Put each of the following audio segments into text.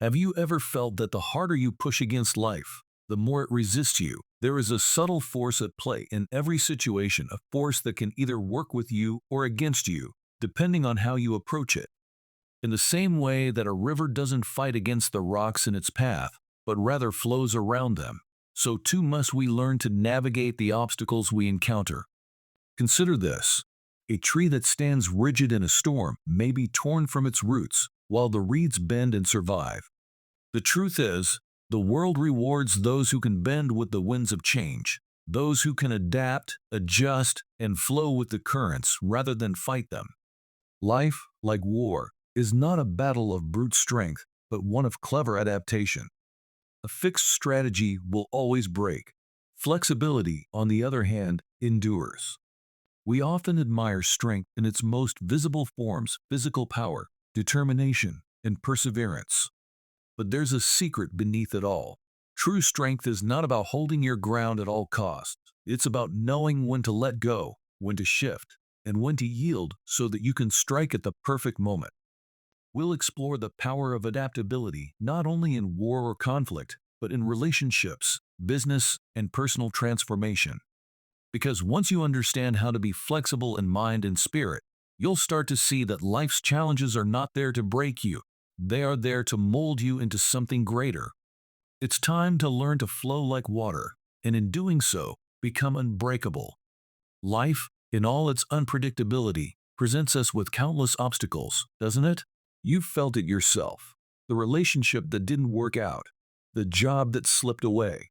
Have you ever felt that the harder you push against life, the more it resists you? There is a subtle force at play in every situation, a force that can either work with you or against you, depending on how you approach it. In the same way that a river doesn't fight against the rocks in its path, but rather flows around them, so too must we learn to navigate the obstacles we encounter. Consider this. A tree that stands rigid in a storm may be torn from its roots, while the reeds bend and survive. The truth is, the world rewards those who can bend with the winds of change, those who can adapt, adjust, and flow with the currents rather than fight them. Life, like war, is not a battle of brute strength, but one of clever adaptation. A fixed strategy will always break. Flexibility, on the other hand, endures. We often admire strength in its most visible forms: physical power, determination, and perseverance. But there's a secret beneath it all. True strength is not about holding your ground at all costs. It's about knowing when to let go, when to shift, and when to yield so that you can strike at the perfect moment. We'll explore the power of adaptability not only in war or conflict, but in relationships, business, and personal transformation. Because once you understand how to be flexible in mind and spirit, you'll start to see that life's challenges are not there to break you. They are there to mold you into something greater. It's time to learn to flow like water, and in doing so, become unbreakable. Life, in all its unpredictability, presents us with countless obstacles, doesn't it? You've felt it yourself. The relationship that didn't work out, the job that slipped away,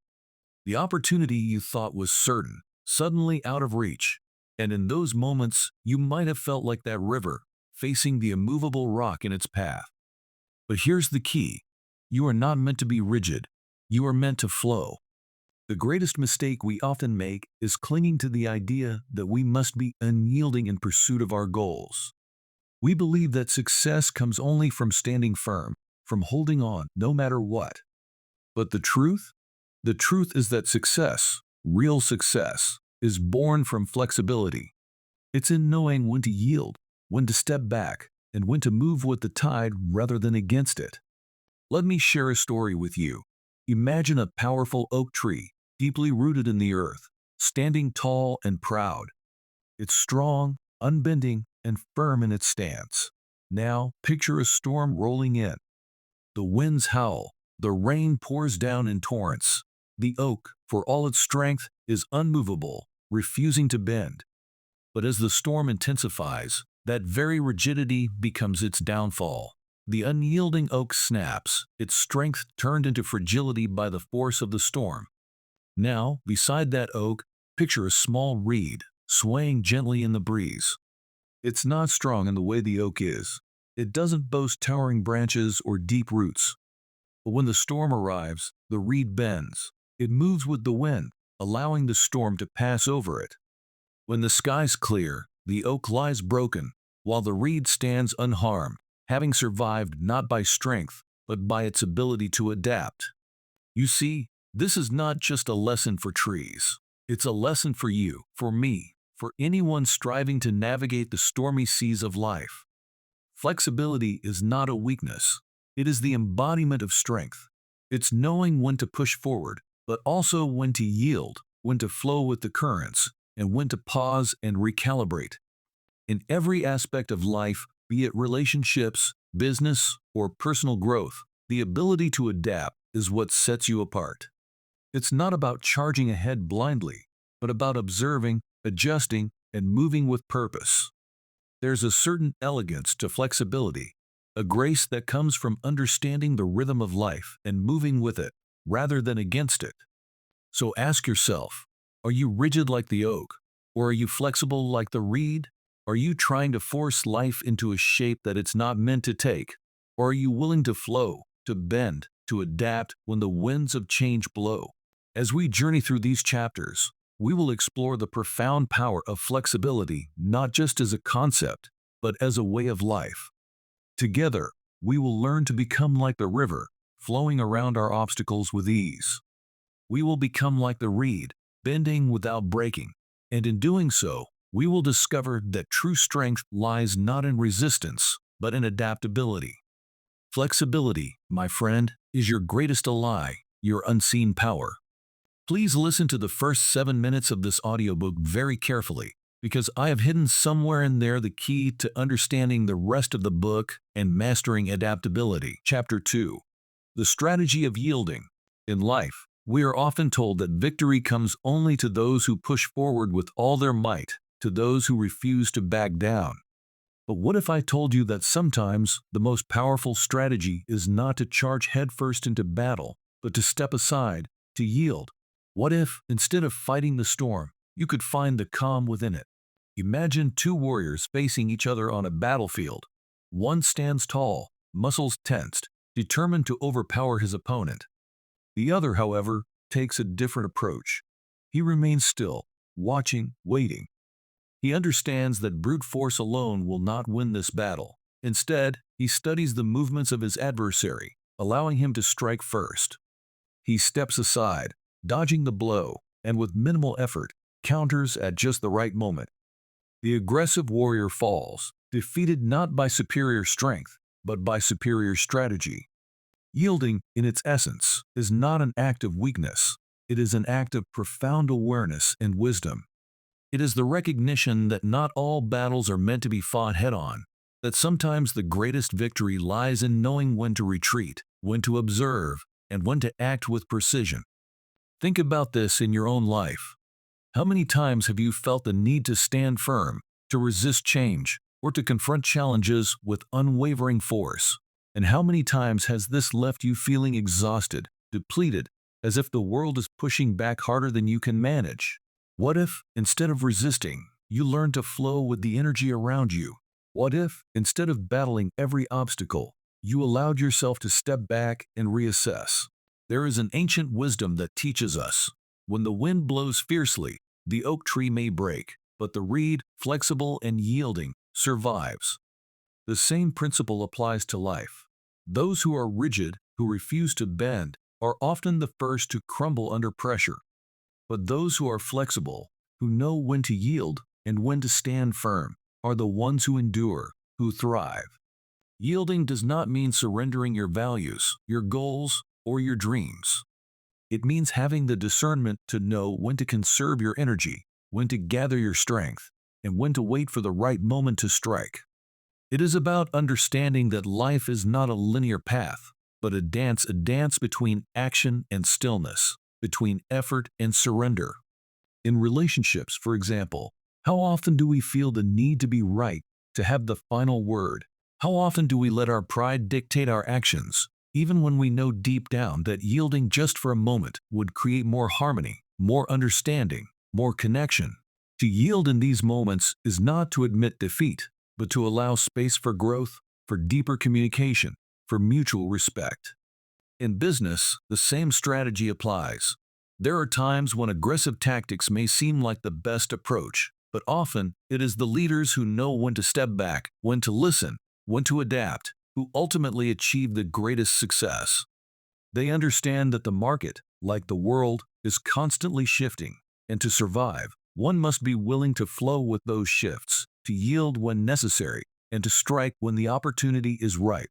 the opportunity you thought was certain, suddenly out of reach. And in those moments, you might have felt like that river, facing the immovable rock in its path. But here's the key. You are not meant to be rigid. You are meant to flow. The greatest mistake we often make is clinging to the idea that we must be unyielding in pursuit of our goals. We believe that success comes only from standing firm, from holding on no matter what. But the truth? The truth is that success, real success, is born from flexibility. It's in knowing when to yield, when to step back, and when to move with the tide rather than against it. Let me share a story with you. Imagine a powerful oak tree, deeply rooted in the earth, standing tall and proud. It's strong, unbending, and firm in its stance. Now, picture a storm rolling in. The winds howl, the rain pours down in torrents. The oak, for all its strength, is unmovable, refusing to bend. But as the storm intensifies, that very rigidity becomes its downfall. The unyielding oak snaps, its strength turned into fragility by the force of the storm. Now, beside that oak, picture a small reed, swaying gently in the breeze. It's not strong in the way the oak is. It doesn't boast towering branches or deep roots. But when the storm arrives, the reed bends. It moves with the wind, allowing the storm to pass over it. When the skies clear, the oak lies broken, while the reed stands unharmed, having survived not by strength, but by its ability to adapt. You see, this is not just a lesson for trees. It's a lesson for you, for me, for anyone striving to navigate the stormy seas of life. Flexibility is not a weakness. It is the embodiment of strength. It's knowing when to push forward, but also when to yield, when to flow with the currents, and when to pause and recalibrate. In every aspect of life, be it relationships, business, or personal growth, the ability to adapt is what sets you apart. It's not about charging ahead blindly, but about observing, adjusting, and moving with purpose. There's a certain elegance to flexibility, a grace that comes from understanding the rhythm of life and moving with it, rather than against it. So ask yourself, are you rigid like the oak, or are you flexible like the reed? Are you trying to force life into a shape that it's not meant to take? Or are you willing to flow, to bend, to adapt when the winds of change blow? As we journey through these chapters, we will explore the profound power of flexibility not just as a concept, but as a way of life. Together, we will learn to become like the river, flowing around our obstacles with ease. We will become like the reed, bending without breaking, and in doing so, we will discover that true strength lies not in resistance, but in adaptability. Flexibility, my friend, is your greatest ally, your unseen power. Please listen to the first 7 minutes of this audiobook very carefully, because I have hidden somewhere in there the key to understanding the rest of the book and mastering adaptability. Chapter 2. The Strategy of Yielding. In life, we are often told that victory comes only to those who push forward with all their might, to those who refuse to back down. But what if I told you that sometimes the most powerful strategy is not to charge headfirst into battle, but to step aside, to yield? What if, instead of fighting the storm, you could find the calm within it? Imagine two warriors facing each other on a battlefield. One stands tall, muscles tensed, determined to overpower his opponent. The other, however, takes a different approach. He remains still, watching, waiting. He understands that brute force alone will not win this battle. Instead, he studies the movements of his adversary, allowing him to strike first. He steps aside, dodging the blow, and with minimal effort, counters at just the right moment. The aggressive warrior falls, defeated not by superior strength, but by superior strategy. Yielding, in its essence, is not an act of weakness. It is an act of profound awareness and wisdom. It is the recognition that not all battles are meant to be fought head-on, that sometimes the greatest victory lies in knowing when to retreat, when to observe, and when to act with precision. Think about this in your own life. How many times have you felt the need to stand firm, to resist change, or to confront challenges with unwavering force? And how many times has this left you feeling exhausted, depleted, as if the world is pushing back harder than you can manage? What if, instead of resisting, you learn to flow with the energy around you? What if, instead of battling every obstacle, you allowed yourself to step back and reassess? There is an ancient wisdom that teaches us, when the wind blows fiercely, the oak tree may break, but the reed, flexible and yielding, survives. The same principle applies to life. Those who are rigid, who refuse to bend, are often the first to crumble under pressure. But those who are flexible, who know when to yield and when to stand firm, are the ones who endure, who thrive. Yielding does not mean surrendering your values, your goals, or your dreams. It means having the discernment to know when to conserve your energy, when to gather your strength, and when to wait for the right moment to strike. It is about understanding that life is not a linear path, but a dance between action and stillness, between effort and surrender. In relationships, for example, how often do we feel the need to be right, to have the final word? How often do we let our pride dictate our actions, even when we know deep down that yielding just for a moment would create more harmony, more understanding, more connection? To yield in these moments is not to admit defeat, but to allow space for growth, for deeper communication, for mutual respect. In business, the same strategy applies. There are times when aggressive tactics may seem like the best approach, but often it is the leaders who know when to step back, when to listen, when to adapt, who ultimately achieve the greatest success. They understand that the market, like the world, is constantly shifting, and to survive, one must be willing to flow with those shifts, to yield when necessary, and to strike when the opportunity is right.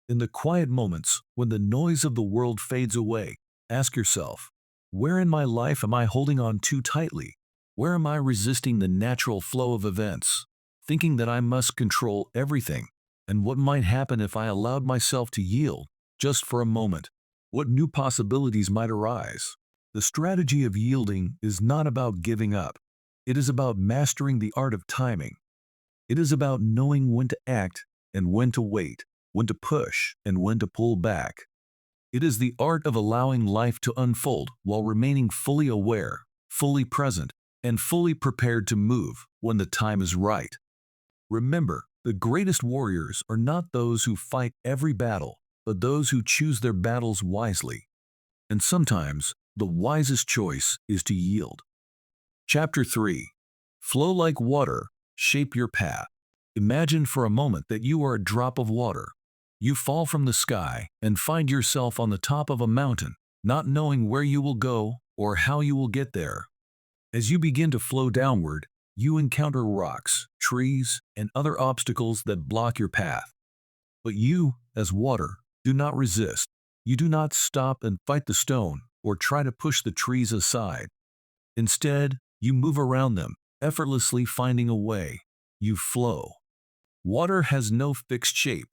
In the quiet moments, when the noise of the world fades away, ask yourself, where in my life am I holding on too tightly? Where am I resisting the natural flow of events, thinking that I must control everything? And what might happen if I allowed myself to yield, just for a moment? What new possibilities might arise? The strategy of yielding is not about giving up. It is about mastering the art of timing. It is about knowing when to act and when to wait, when to push and when to pull back. It is the art of allowing life to unfold while remaining fully aware, fully present, and fully prepared to move when the time is right. Remember, the greatest warriors are not those who fight every battle, but those who choose their battles wisely. And sometimes, the wisest choice is to yield. Chapter 3. Flow like water, shape your path. Imagine for a moment that you are a drop of water. You fall from the sky and find yourself on the top of a mountain, not knowing where you will go or how you will get there. As you begin to flow downward, you encounter rocks, trees, and other obstacles that block your path. But you, As water, do not resist. You do not stop and fight the stone or try to push the trees aside. Instead, you move around them, effortlessly finding a way. You flow. Water has no fixed shape.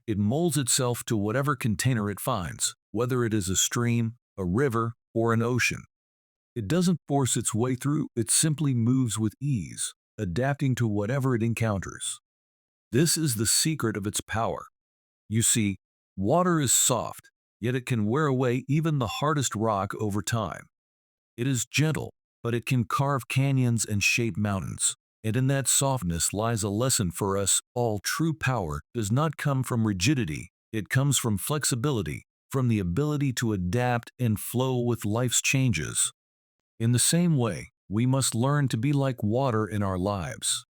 It molds itself to whatever container it finds, whether it is a stream, a river, or an ocean. It doesn't force its way through, it simply moves with ease, adapting to whatever it encounters. This is the secret of its power. You see, water is soft, yet it can wear away even the hardest rock over time. It is gentle, but it can carve canyons and shape mountains. And in that softness lies a lesson for us all. True power does not come from rigidity, it comes from flexibility, from the ability to adapt and flow with life's changes. In the same way, we must learn to be like water in our lives.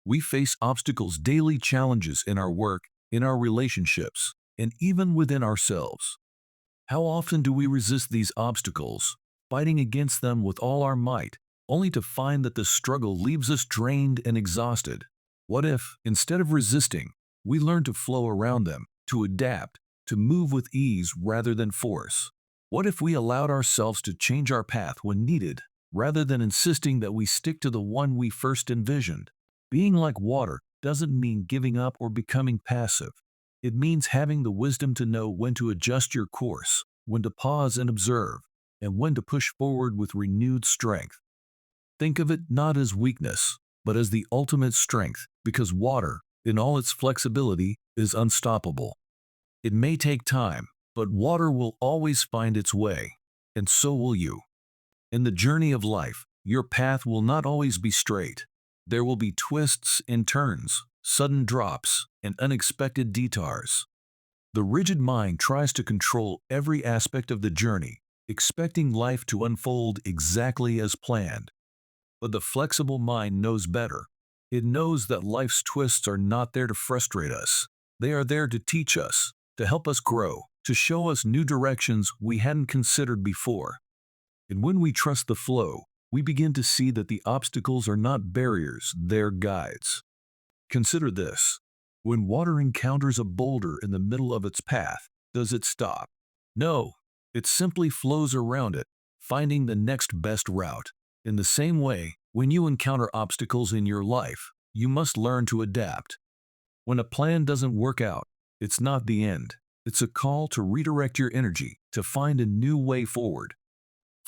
We face obstacles, daily challenges in our work, in our relationships, and even within ourselves. How often do we resist these obstacles, fighting against them with all our might, only to find that the struggle leaves us drained and exhausted? What if, instead of resisting, we learn to flow around them, to adapt, to move with ease rather than force? What if we allowed ourselves to change our path when needed, rather than insisting that we stick to the one we first envisioned? Being like water doesn't mean giving up or becoming passive. It means having the wisdom to know when to adjust your course, when to pause and observe, and when to push forward with renewed strength. Think of it not as weakness, but as the ultimate strength, because water, in all its flexibility, is unstoppable. It may take time, but water will always find its way, and so will you. In the journey of life, your path will not always be straight. There will be twists and turns, sudden drops, and unexpected detours. The rigid mind tries to control every aspect of the journey, expecting life to unfold exactly as planned. But the flexible mind knows better. It knows that life's twists are not there to frustrate us. They are there to teach us, to help us grow, to show us new directions we hadn't considered before. And when we trust the flow, we begin to see that the obstacles are not barriers, they're guides. Consider this. When water encounters a boulder in the middle of its path, does it stop? No, it simply flows around it, finding the next best route. In the same way, when you encounter obstacles in your life, you must learn to adapt. When a plan doesn't work out, it's not the end. It's a call to redirect your energy, to find a new way forward.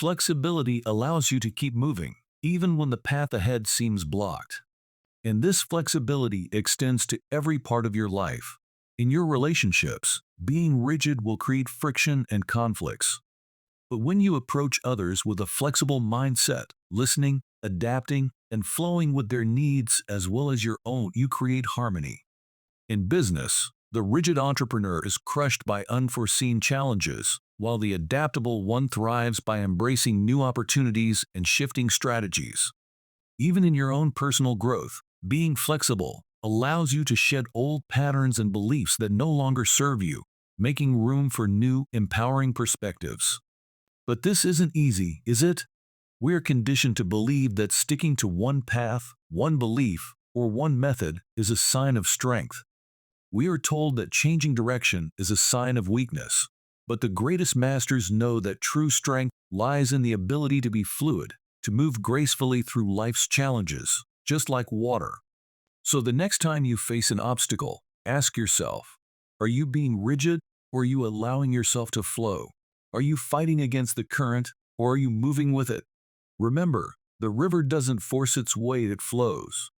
Flexibility allows you to keep moving, even when the path ahead seems blocked. And this flexibility extends to every part of your life. In your relationships, being rigid will create friction and conflicts. But when you approach others with a flexible mindset, listening, adapting, and flowing with their needs as well as your own, you create harmony. In business, the rigid entrepreneur is crushed by unforeseen challenges, while the adaptable one thrives by embracing new opportunities and shifting strategies. Even in your own personal growth, being flexible allows you to shed old patterns and beliefs that no longer serve you, making room for new, empowering perspectives. But this isn't easy, is it? We're conditioned to believe that sticking to one path, one belief, or one method is a sign of strength. We are told that changing direction is a sign of weakness. But the greatest masters know that true strength lies in the ability to be fluid, to move gracefully through life's challenges, just like water. So the next time you face an obstacle, ask yourself, are you being rigid or are you allowing yourself to flow? Are you fighting against the current or are you moving with it? Remember, the river doesn't force its way, it flows.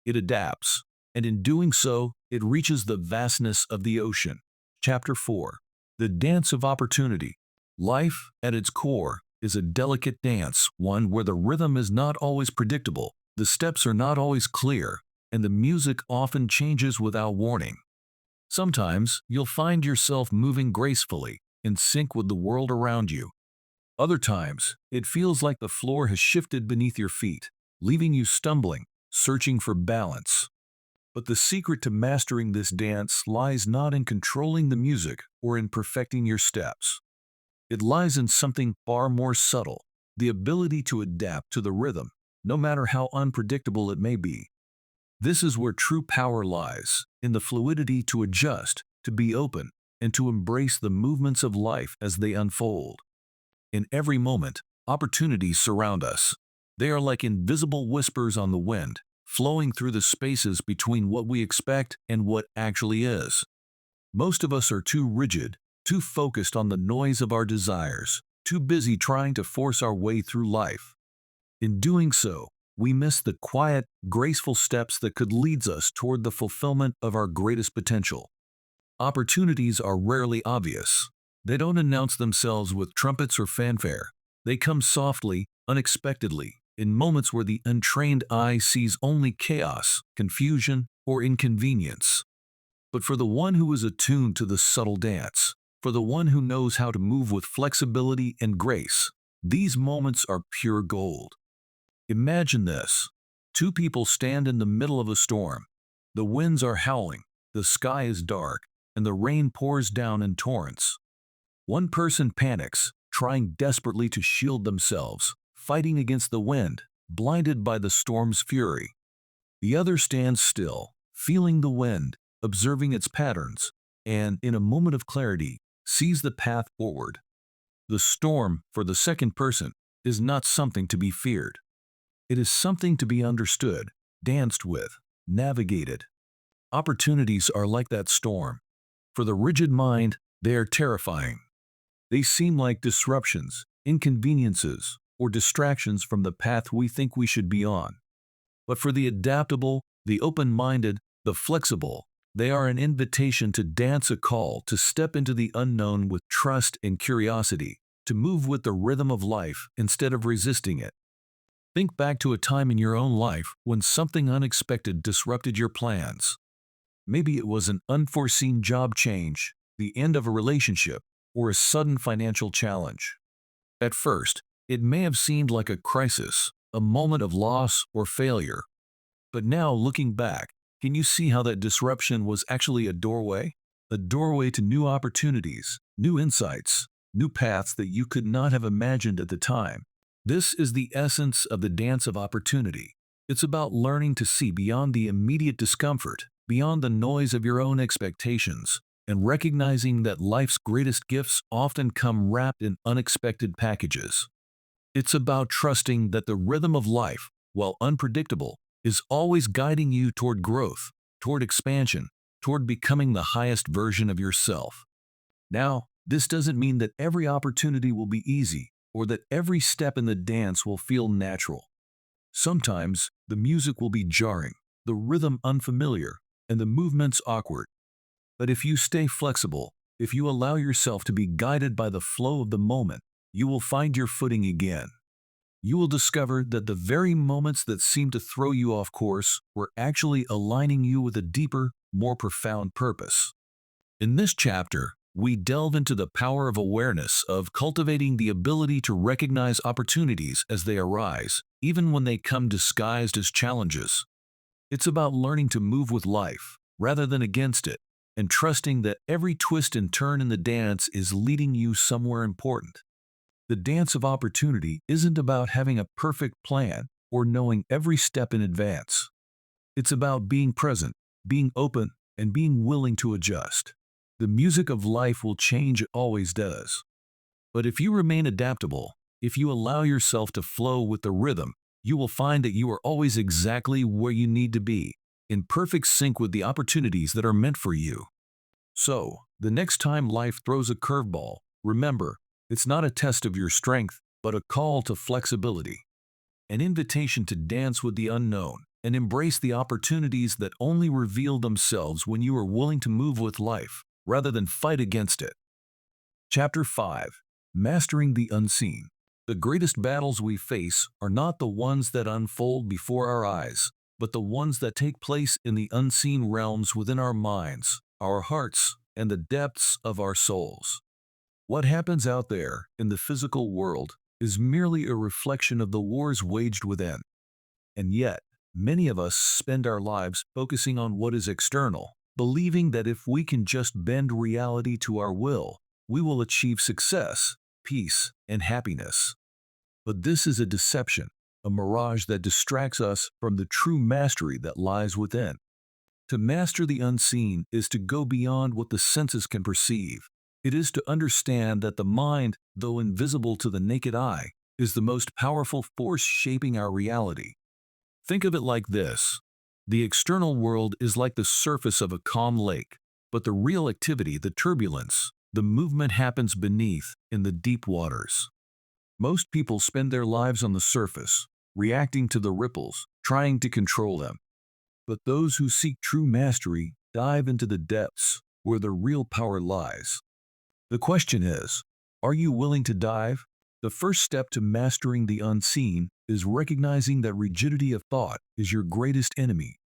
It adapts, and in doing so, it reaches the vastness of the ocean. Chapter 4. The Dance of Opportunity. Life, at its core, is a delicate dance, one where the rhythm is not always predictable, the steps are not always clear, and the music often changes without warning. Sometimes, you'll find yourself moving gracefully, in sync with the world around you. Other times, it feels like the floor has shifted beneath your feet, leaving you stumbling, searching for balance. But the secret to mastering this dance lies not in controlling the music or in perfecting your steps. It lies in something far more subtle, the ability to adapt to the rhythm, no matter how unpredictable it may be. This is where true power lies, in the fluidity to adjust, to be open, and to embrace the movements of life as they unfold. In every moment, opportunities surround us. They are like invisible whispers on the wind, flowing through the spaces between what we expect and what actually is. Most of us are too rigid, too focused on the noise of our desires, too busy trying to force our way through life. In doing so, we miss the quiet, graceful steps that could lead us toward the fulfillment of our greatest potential. Opportunities are rarely obvious. They don't announce themselves with trumpets or fanfare. They come softly, unexpectedly, in moments where the untrained eye sees only chaos, confusion, or inconvenience. But for the one who is attuned to the subtle dance, for the one who knows how to move with flexibility and grace, these moments are pure gold. Imagine this. Two people stand in the middle of a storm. The winds are howling, the sky is dark, and the rain pours down in torrents. One person panics, trying desperately to shield themselves, fighting against the wind, blinded by the storm's fury. The other stands still, feeling the wind, observing its patterns, and, in a moment of clarity, sees the path forward. The storm, for the second person, is not something to be feared. It is something to be understood, danced with, navigated. Opportunities are like that storm. For the rigid mind, they are terrifying. They seem like disruptions, inconveniences, or distractions from the path we think we should be on. But for the adaptable, the open-minded, the flexible, they are an invitation to dance, a call to step into the unknown with trust and curiosity, to move with the rhythm of life instead of resisting it. Think back to a time in your own life when something unexpected disrupted your plans. Maybe it was an unforeseen job change, the end of a relationship, or a sudden financial challenge. At first, it may have seemed like a crisis, a moment of loss or failure. But now, looking back, can you see how that disruption was actually a doorway? A doorway to new opportunities, new insights, new paths that you could not have imagined at the time. This is the essence of the dance of opportunity. It's about learning to see beyond the immediate discomfort, beyond the noise of your own expectations, and recognizing that life's greatest gifts often come wrapped in unexpected packages. It's about trusting that the rhythm of life, while unpredictable, is always guiding you toward growth, toward expansion, toward becoming the highest version of yourself. Now, this doesn't mean that every opportunity will be easy, or that every step in the dance will feel natural. Sometimes, the music will be jarring, the rhythm unfamiliar, and the movements awkward. But if you stay flexible, if you allow yourself to be guided by the flow of the moment, you will find your footing again. You will discover that the very moments that seem to throw you off course were actually aligning you with a deeper, more profound purpose. In this chapter, we delve into the power of awareness, of cultivating the ability to recognize opportunities as they arise, even when they come disguised as challenges. It's about learning to move with life, rather than against it, and trusting that every twist and turn in the dance is leading you somewhere important. The dance of opportunity isn't about having a perfect plan or knowing every step in advance. It's about being present, being open, and being willing to adjust. The music of life will change, it always does. But if you remain adaptable, if you allow yourself to flow with the rhythm, you will find that you are always exactly where you need to be, in perfect sync with the opportunities that are meant for you. So, the next time life throws a curveball, remember, it's not a test of your strength, but a call to flexibility. An invitation to dance with the unknown and embrace the opportunities that only reveal themselves when you are willing to move with life, rather than fight against it. Chapter 5. Mastering the Unseen. The greatest battles we face are not the ones that unfold before our eyes, but the ones that take place in the unseen realms within our minds, our hearts, and the depths of our souls. What happens out there, in the physical world, is merely a reflection of the wars waged within. And yet, many of us spend our lives focusing on what is external, believing that if we can just bend reality to our will, we will achieve success, peace, and happiness. But this is a deception, a mirage that distracts us from the true mastery that lies within. To master the unseen is to go beyond what the senses can perceive. It is to understand that the mind, though invisible to the naked eye, is the most powerful force shaping our reality. Think of it like this. The external world is like the surface of a calm lake, but the real activity, the turbulence, the movement happens beneath, in the deep waters. Most people spend their lives on the surface, reacting to the ripples, trying to control them. But those who seek true mastery dive into the depths, where the real power lies. The question is, are you willing to dive? The first step to mastering the unseen is recognizing that rigidity of thought is your greatest enemy.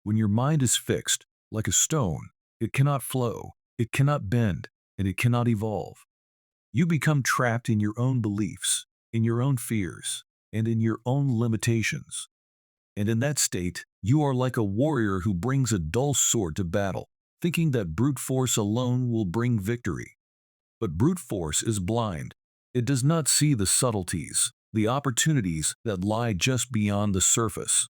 When your mind is fixed, like a stone, it cannot flow, it cannot bend, and it cannot evolve. You become trapped in your own beliefs, in your own fears, and in your own limitations. And in that state, you are like a warrior who brings a dull sword to battle, thinking that brute force alone will bring victory. But brute force is blind. It does not see the subtleties, the opportunities that lie just beyond the surface.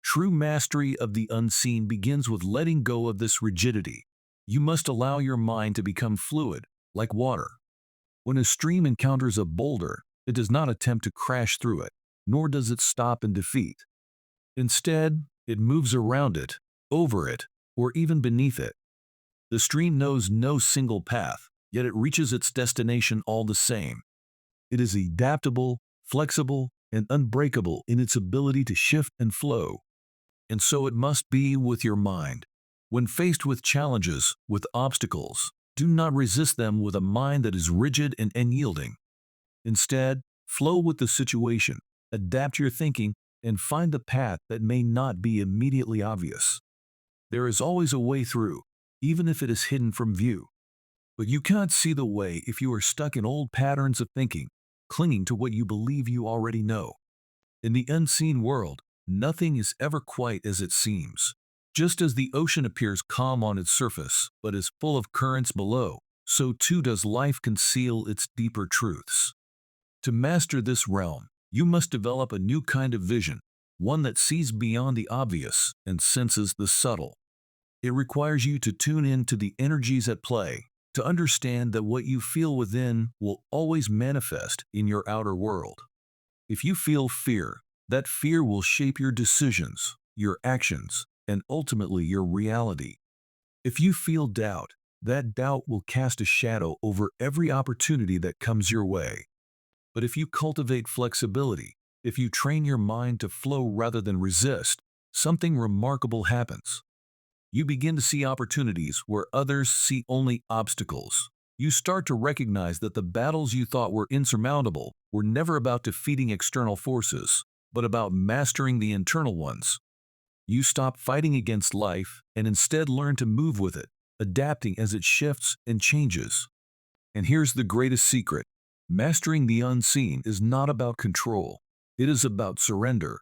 True mastery of the unseen begins with letting go of this rigidity. You must allow your mind to become fluid, like water. When a stream encounters a boulder, it does not attempt to crash through it, nor does it stop in defeat. Instead, it moves around it, over it, or even beneath it. The stream knows no single path, yet it reaches its destination all the same. It is adaptable, flexible, and unbreakable in its ability to shift and flow. And so it must be with your mind. When faced with challenges, with obstacles, do not resist them with a mind that is rigid and unyielding. Instead, flow with the situation, adapt your thinking, and find the path that may not be immediately obvious. There is always a way through, even if it is hidden from view. But you cannot see the way if you are stuck in old patterns of thinking, clinging to what you believe you already know. In the unseen world, nothing is ever quite as it seems. Just as the ocean appears calm on its surface, but is full of currents below, so too does life conceal its deeper truths. To master this realm, you must develop a new kind of vision, one that sees beyond the obvious and senses the subtle. It requires you to tune in to the energies at play, to understand that what you feel within will always manifest in your outer world. If you feel fear, that fear will shape your decisions, your actions, and ultimately your reality. If you feel doubt, that doubt will cast a shadow over every opportunity that comes your way. But if you cultivate flexibility, if you train your mind to flow rather than resist, something remarkable happens. You begin to see opportunities where others see only obstacles. You start to recognize that the battles you thought were insurmountable were never about defeating external forces, but about mastering the internal ones. You stop fighting against life and instead learn to move with it, adapting as it shifts and changes. And here's the greatest secret. Mastering the unseen is not about control. It is about surrender.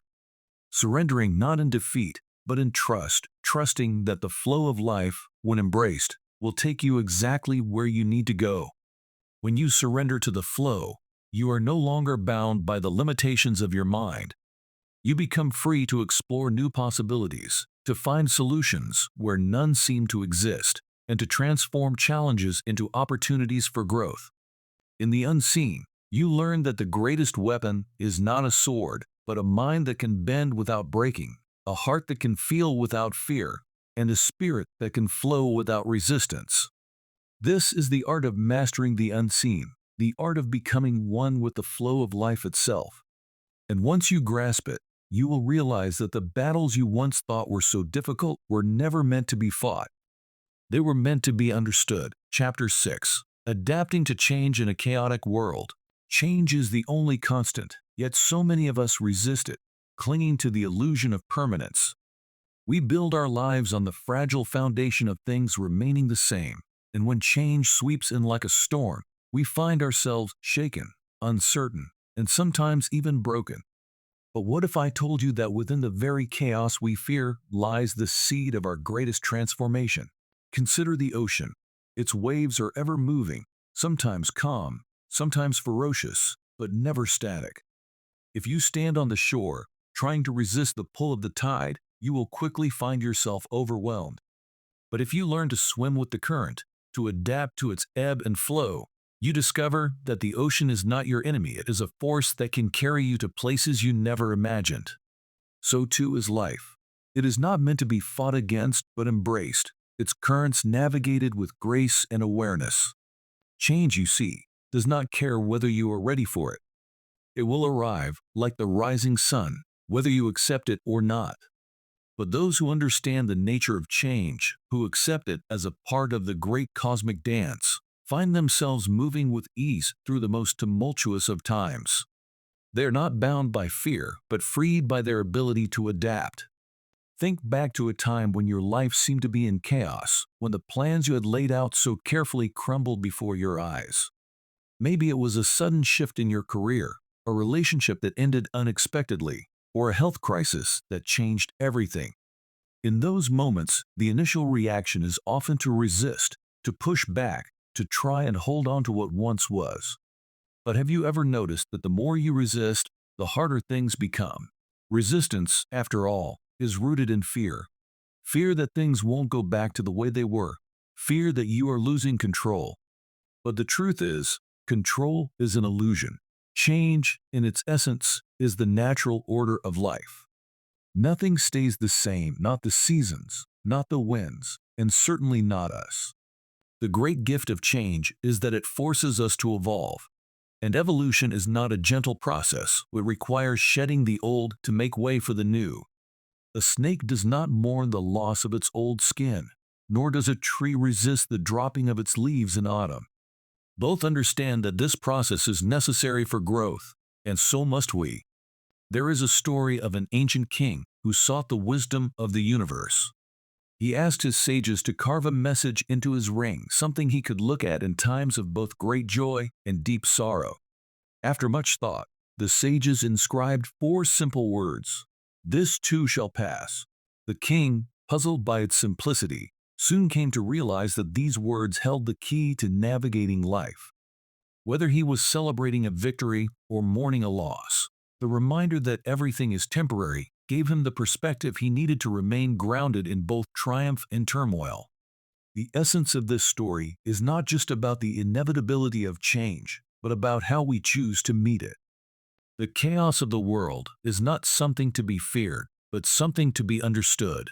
Surrendering not in defeat, but in trust, trusting that the flow of life, when embraced, will take you exactly where you need to go. When you surrender to the flow, you are no longer bound by the limitations of your mind. You become free to explore new possibilities, to find solutions where none seem to exist, and to transform challenges into opportunities for growth. In the unseen, you learn that the greatest weapon is not a sword, but a mind that can bend without breaking, a heart that can feel without fear, and a spirit that can flow without resistance. This is the art of mastering the unseen, the art of becoming one with the flow of life itself. And once you grasp it, you will realize that the battles you once thought were so difficult were never meant to be fought. They were meant to be understood. Chapter 6. Adapting to change in a chaotic world. Change is the only constant, yet so many of us resist it, clinging to the illusion of permanence. We build our lives on the fragile foundation of things remaining the same, and when change sweeps in like a storm, we find ourselves shaken, uncertain, and sometimes even broken. But what if I told you that within the very chaos we fear lies the seed of our greatest transformation? Consider the ocean. Its waves are ever moving, sometimes calm, sometimes ferocious, but never static. If you stand on the shore, trying to resist the pull of the tide, you will quickly find yourself overwhelmed. But if you learn to swim with the current, to adapt to its ebb and flow, you discover that the ocean is not your enemy. It is a force that can carry you to places you never imagined. So too is life. It is not meant to be fought against, but embraced, its currents navigated with grace and awareness. Change, you see, does not care whether you are ready for it. It will arrive like the rising sun, whether you accept it or not. But those who understand the nature of change, who accept it as a part of the great cosmic dance, find themselves moving with ease through the most tumultuous of times. They are not bound by fear, but freed by their ability to adapt. Think back to a time when your life seemed to be in chaos, when the plans you had laid out so carefully crumbled before your eyes. Maybe it was a sudden shift in your career, a relationship that ended unexpectedly, or a health crisis that changed everything. In those moments, the initial reaction is often to resist, to push back, to try and hold on to what once was. But have you ever noticed that the more you resist, the harder things become? Resistance, after all, is rooted in fear. Fear that things won't go back to the way they were. Fear that you are losing control. But the truth is, control is an illusion. Change, in its essence, is the natural order of life. Nothing stays the same, not the seasons, not the winds, and certainly not us. The great gift of change is that it forces us to evolve. And evolution is not a gentle process. It requires shedding the old to make way for the new. A snake does not mourn the loss of its old skin, nor does a tree resist the dropping of its leaves in autumn. Both understand that this process is necessary for growth, and so must we. There is a story of an ancient king who sought the wisdom of the universe. He asked his sages to carve a message into his ring, something he could look at in times of both great joy and deep sorrow. After much thought, the sages inscribed 4 simple words: "This too shall pass." The king, puzzled by its simplicity, soon came to realize that these words held the key to navigating life. Whether he was celebrating a victory or mourning a loss, the reminder that everything is temporary gave him the perspective he needed to remain grounded in both triumph and turmoil. The essence of this story is not just about the inevitability of change, but about how we choose to meet it. The chaos of the world is not something to be feared, but something to be understood.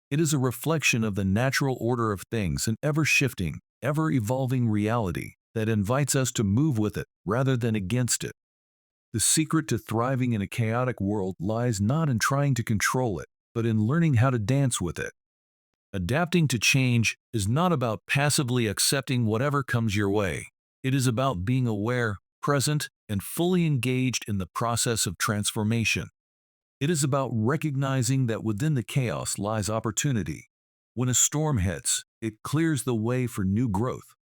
It is a reflection of the natural order of things, an ever-shifting, ever-evolving reality that invites us to move with it rather than against it. The secret to thriving in a chaotic world lies not in trying to control it, but in learning how to dance with it. Adapting to change is not about passively accepting whatever comes your way. It is about being aware, present, and fully engaged in the process of transformation. It is about recognizing that within the chaos lies opportunity. When a storm hits, it clears the way for new growth.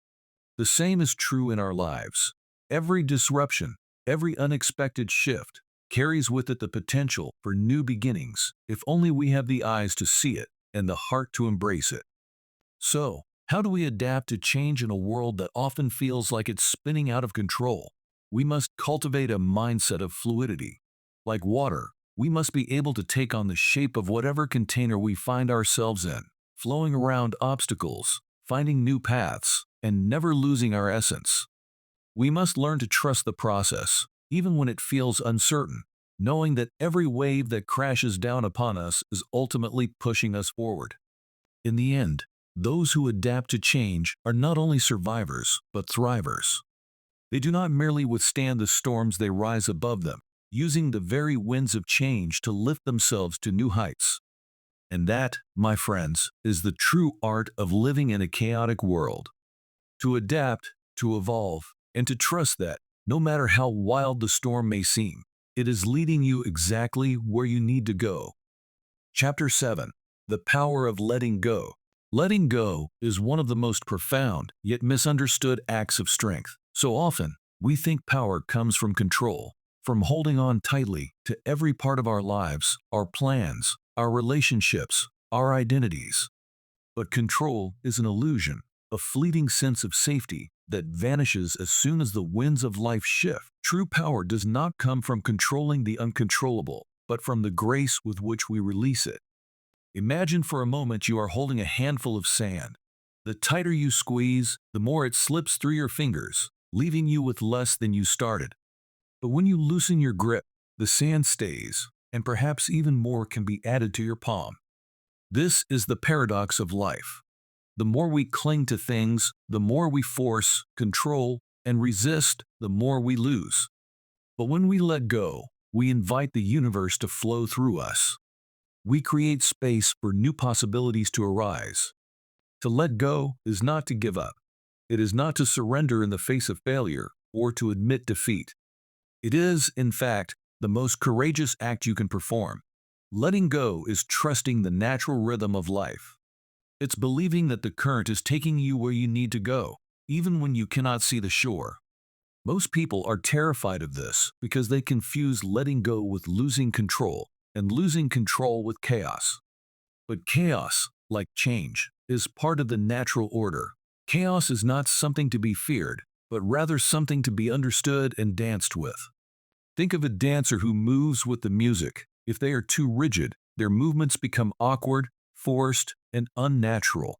The same is true in our lives. Every disruption, every unexpected shift, carries with it the potential for new beginnings, if only we have the eyes to see it and the heart to embrace it. So, how do we adapt to change in a world that often feels like it's spinning out of control? We must cultivate a mindset of fluidity. Like water, we must be able to take on the shape of whatever container we find ourselves in, flowing around obstacles, finding new paths, and never losing our essence. We must learn to trust the process, even when it feels uncertain, knowing that every wave that crashes down upon us is ultimately pushing us forward. In the end, those who adapt to change are not only survivors, but thrivers. They do not merely withstand the storms, they rise above them, using the very winds of change to lift themselves to new heights. And that, my friends, is the true art of living in a chaotic world. To adapt, to evolve, and to trust that, no matter how wild the storm may seem, it is leading you exactly where you need to go. Chapter 7. The Power of Letting Go. Letting go is one of the most profound, yet misunderstood acts of strength. So often, we think power comes from control, from holding on tightly to every part of our lives, our plans, our relationships, our identities. But control is an illusion, a fleeting sense of safety that vanishes as soon as the winds of life shift. True power does not come from controlling the uncontrollable, but from the grace with which we release it. Imagine for a moment you are holding a handful of sand. The tighter you squeeze, the more it slips through your fingers, leaving you with less than you started. But when you loosen your grip, the sand stays, and perhaps even more can be added to your palm. This is the paradox of life. The more we cling to things, the more we force, control, and resist, the more we lose. But when we let go, we invite the universe to flow through us. We create space for new possibilities to arise. To let go is not to give up. It is not to surrender in the face of failure or to admit defeat. It is, in fact, the most courageous act you can perform. Letting go is trusting the natural rhythm of life. It's believing that the current is taking you where you need to go, even when you cannot see the shore. Most people are terrified of this because they confuse letting go with losing control and losing control with chaos. But chaos, like change, is part of the natural order. Chaos is not something to be feared, but rather something to be understood and danced with. Think of a dancer who moves with the music. If they are too rigid, their movements become awkward, forced, and unnatural.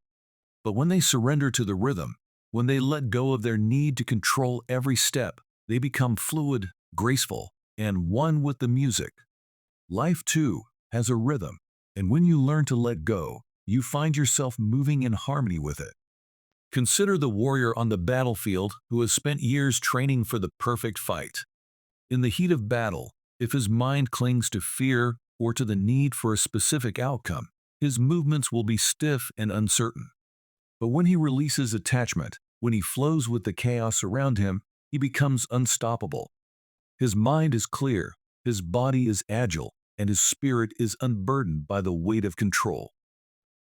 But when they surrender to the rhythm, when they let go of their need to control every step, they become fluid, graceful, and one with the music. Life, too, has a rhythm, and when you learn to let go, you find yourself moving in harmony with it. Consider the warrior on the battlefield who has spent years training for the perfect fight. In the heat of battle, if his mind clings to fear or to the need for a specific outcome, his movements will be stiff and uncertain. But when he releases attachment, when he flows with the chaos around him, he becomes unstoppable. His mind is clear, his body is agile, and his spirit is unburdened by the weight of control.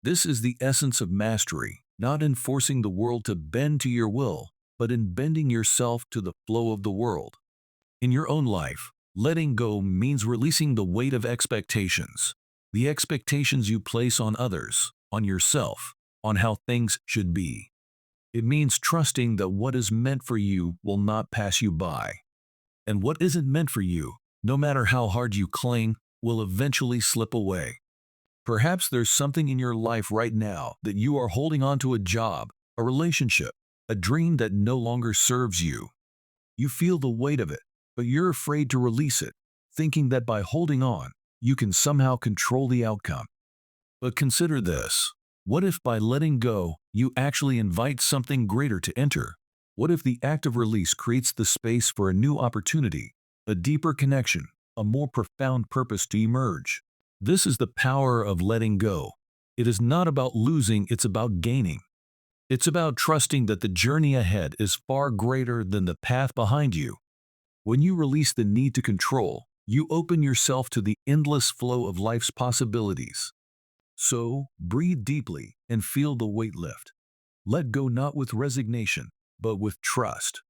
This is the essence of mastery, not in forcing the world to bend to your will, but in bending yourself to the flow of the world. In your own life, letting go means releasing the weight of expectations, the expectations you place on others, on yourself, on how things should be. It means trusting that what is meant for you will not pass you by. And what isn't meant for you, no matter how hard you cling, will eventually slip away. Perhaps there's something in your life right now that you are holding on to, a job, a relationship, a dream that no longer serves you. You feel the weight of it, but you're afraid to release it, thinking that by holding on, you can somehow control the outcome. But consider this. What if by letting go, you actually invite something greater to enter? What if the act of release creates the space for a new opportunity, a deeper connection, a more profound purpose to emerge? This is the power of letting go. It is not about losing, it's about gaining. It's about trusting that the journey ahead is far greater than the path behind you. When you release the need to control, you open yourself to the endless flow of life's possibilities. So, breathe deeply and feel the weight lift. Let go not with resignation, but with trust.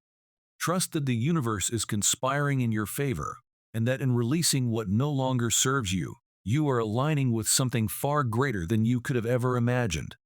Trust that the universe is conspiring in your favor, and that in releasing what no longer serves you, you are aligning with something far greater than you could have ever imagined.